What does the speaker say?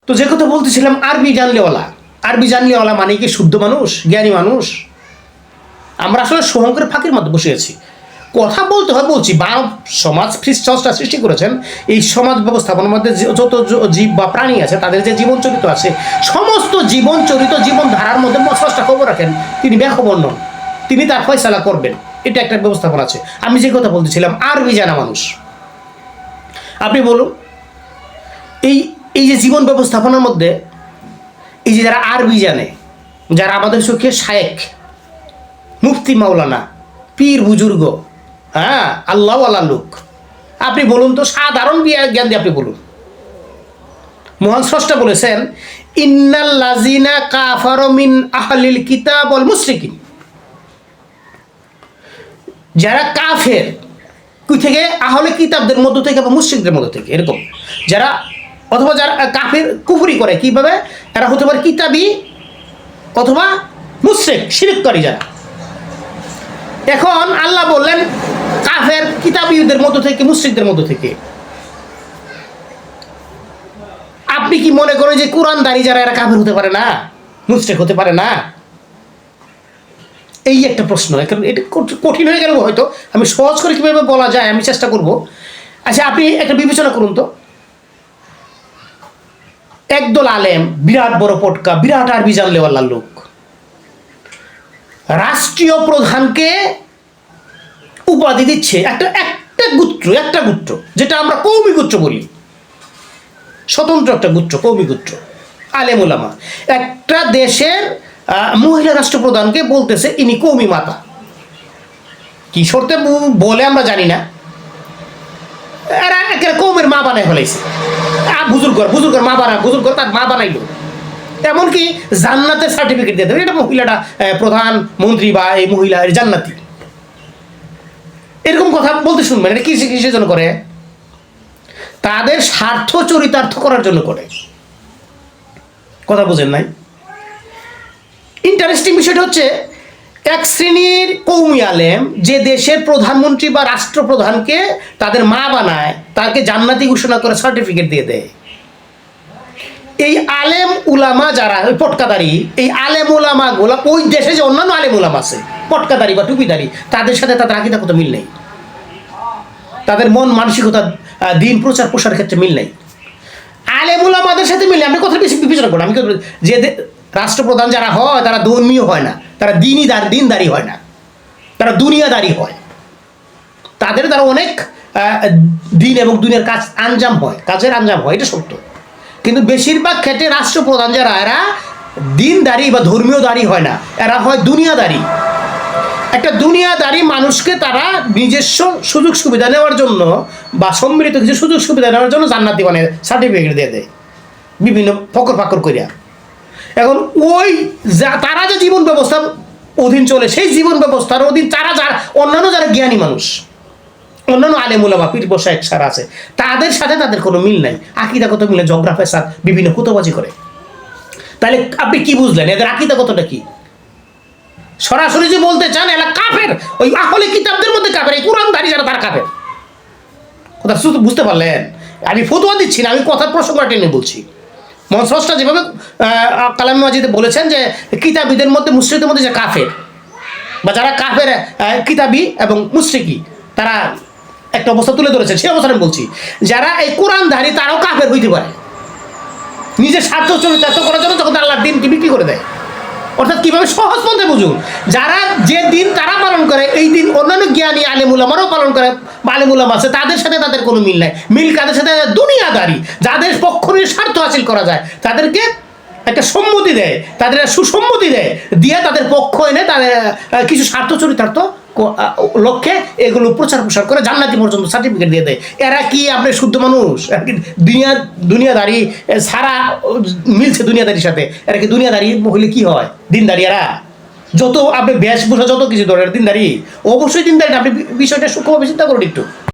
তো যে কথা বলতেছিলাম, আরবি জানলেওয়ালা মানে কি শুদ্ধ মানুষ, জ্ঞানী মানুষ? আমরা আসলে শুভঙ্করের ফাঁকির মধ্যে বসে আছি। কথা বলতে হয় বলছি, বা সমাজ স্রষ্টা সৃষ্টি করেছেন, এই সমাজ ব্যবস্থাপনার মধ্যে যত জীব বা প্রাণী আছে তাদের যে জীবন চরিত্র আছে, সমস্ত জীবন চরিত্র জীবন ধারার মধ্যে স্রষ্টা খবর রাখেন, তিনি বেখবর নন, তিনি তার ফয়সালা করবেন, এটা একটা ব্যবস্থাপনা আছে। আমি যে কথা বলতেছিলাম, আরবি জানা মানুষ, আপনি বলুন এই যে জীবন ব্যবস্থাপনার মধ্যে এই যে যারা আরবি জানে, যারা আমাদের চোখে শায়েখ, মুফতি, মাওলানা, পীর বুজুর্গ, হ্যাঁ, আল্লাহ আল্লাহ লোক, আপনি বলুন তো, সাধারণ জ্ঞান দিয়ে আপনি বলুন। মহান স্রষ্টা বলেছেন, ইন্নাল্লাযিনা কাফারু মিন আহলিল কিতাব ওয়াল মুশরিকিন, যারা কাফের কই থেকে, আহলে কিতাবদের মধ্য থেকে বা মুশরিকদের মধ্য থেকে, এরকম যারা, অথবা যারা কাফের কুফরি করে, কিভাবে এরা হতে পারে কিতাবী অথবা মুশরিক, শিরককারী যারা। এখন আল্লাহ বললেন কাফের কিতাবীদের মধ্য থেকে, মুশরিকদের মধ্য থেকে। আপনি কি মনে করেন যে কোরআনদারি যারা, এরা কাফের হতে পারে না, মুশরিক হতে পারে না? এই একটা প্রশ্ন। এখন এটা কঠিন হয়ে গেল হয়তো, আমি সহজ করে কীভাবে বলা যায় আমি চেষ্টা করব। আচ্ছা, আপনি একটা বিবেচনা করুন তো, একদল আলেম, বিরাট বড় পটকা, বিরাট আরবি জানলেওয়ালা লোক, রাষ্ট্রীয় প্রধানকে উপাধি দিচ্ছে একটা গুত্র, যেটা আমরা কৌমি গুত্র বলি, স্বতন্ত্র একটা গুত্র, কৌমি গুত্র, আলেম উলামা, একটা দেশের মহিলা রাষ্ট্রপ্রধানকে বলতেছে ইনি কৌমি মাতা। কি শর্তে বলে আমরা জানি না, এরা একেবারে কৌমের মা বানায় ফেলাইছে। বুজুর্গর মা বানায়, বুজুর্গর তার মা বানাইলো, এমনকি জান্নাতের সার্টিফিকেট দিয়ে দেবে, এটা মহিলাটা প্রধানমন্ত্রী বা এই মহিলা জান্নাতি, এরকম কথা বলতে শুনবেন। এটা কিসের জন্য করে? তাদের স্বার্থ চরিতার্থ করার জন্য করে। কথা বুঝেন নাই? ইন্টারেস্টিং বিষয়টা হচ্ছে, এক শ্রেণীর কৌমি আলেম যে দেশের প্রধানমন্ত্রী বা রাষ্ট্রপ্রধানকে তাদের মা বানায়, তাকে জান্নাতি ঘোষণা করে সার্টিফিকেট দিয়ে দেয়। এই আলেম উলামা যারা ওই পটকাদারি, এই আলেম উলামা গুলা, ওই দেশে যে অন্যান্য আলেম উলামা আছে পটকাদারি বা টুপিদারি, তাদের সাথে তাদের আকিদা কত মিল নেই, তাদের মন মানসিকতা, দিন প্রচার প্রসারের ক্ষেত্রে মিল নেই। আলেম উলামাদের সাথে মিলে আপনি কথা বেশি বিবেচনা করুন। আমি যে রাষ্ট্রপ্রধান যারা হয় তারা ধর্মীয় হয় না, তারা দিনদারি হয় না, তারা দুনিয়াদারি হয়। তাদের দ্বারা অনেক দিন এবং দুনিয়ার কাজের আঞ্জাম হয়, এটা সত্য। কিন্তু বেশিরভাগ ক্ষেত্রে রাষ্ট্রপ্রধান যারা, এরা দিনদারি বা ধর্মীয় দাঁড়ি হয় না, এরা হয় দুনিয়াদারি। একটা দুনিয়াদারি মানুষকে তারা নিজস্ব সুযোগ সুবিধা নেওয়ার জন্য বা সম্মিলিত কিছু সুযোগ সুবিধা নেওয়ার জন্য জান্নাতি মানে সার্টিফিকেট দিয়ে দেয় বিভিন্ন ফকর করিয়া। এখন ওই তারা যে জীবন ব্যবস্থা অধীন চলে, সেই জীবন ব্যবস্থার অধীন যারা অন্যান্য যারা জ্ঞানী মানুষ, অন্যান্য আলেম উলামা, পীর শায়েখ সারা আছে, তাদের সাথে তাদের কোনো মিল নাই, আকিদাগত মিলে ঝগড়া ফেসাদ, বিভিন্ন কুতবাজি করে। তাহলে আপনি কি বুঝলেন এদের আকিদাগতটা কি? সরাসরি যে বলতে চান এরা কাফের, ওই আহলে কিতাবদের মধ্যে কাফের, এই কোরআনধারী যারা তারা কাফের। কথা শুধু বুঝতে পারলেন? আমি ফতোয়া দিচ্ছি না, আমি কথার প্রসঙ্গটা টেনে বলছি। মহান স্রষ্টা যেভাবে কালামে মাজিদে বলেছেন যে কিতাবীদের মধ্যে, মুশরিকদের মধ্যে যে কাফের বা যারা কাফের, কিতাবী এবং মুশরিকি, তারা একটা অবস্থা তুলে ধরেছেন, সেই অবস্থা আমি বলছি। যারা এই কোরআনধারী তারাও কাফের হইতে পারে, নিজের স্বার্থ চরিতার্থ করার জন্য যখন আল্লাহর দিনকে বিক্রি করে দেয়। অর্থাৎ কীভাবে সহজ পথে বুঝুন, যারা যে দিন তারা পালন করে, এই দিন অন্যান্য জ্ঞানী আলেম উলামারাও পালন করে, আলেম উলামা আছে, তাদের সাথে তাদের কোনো মিল নাই। মিল কাদের সাথে? দুনিয়াদারি, যাদের পক্ষ নিয়ে স্বার্থ হাসিল করা যায়, তাদেরকে একটা সম্মতি দেয়, তাদের সুসম্মতি দেয়, দিয়ে তাদের পক্ষ এনে তাদের কিছু স্বার্থ চরিতার্থ লক্ষ্যে এগুলো প্রচার প্রসার করে জান্নাতি পর্যন্ত সার্টিফিকেট দিয়ে দেয়। এরা কি আপনি শুদ্ধ মানুষ? দুনিয়াদারি সারা মিলছে দুনিয়াদারির সাথে। এরা কি দুনিয়াদারি হইলে কি হয়? দিনদারি। এরা যত আপনি বেশভূষা যত কিছু ধরেন দিনদারি, অবশ্যই দিনদারি। আপনি বিষয়টা সূক্ষ্মভাবে চিন্তা করুন একটু।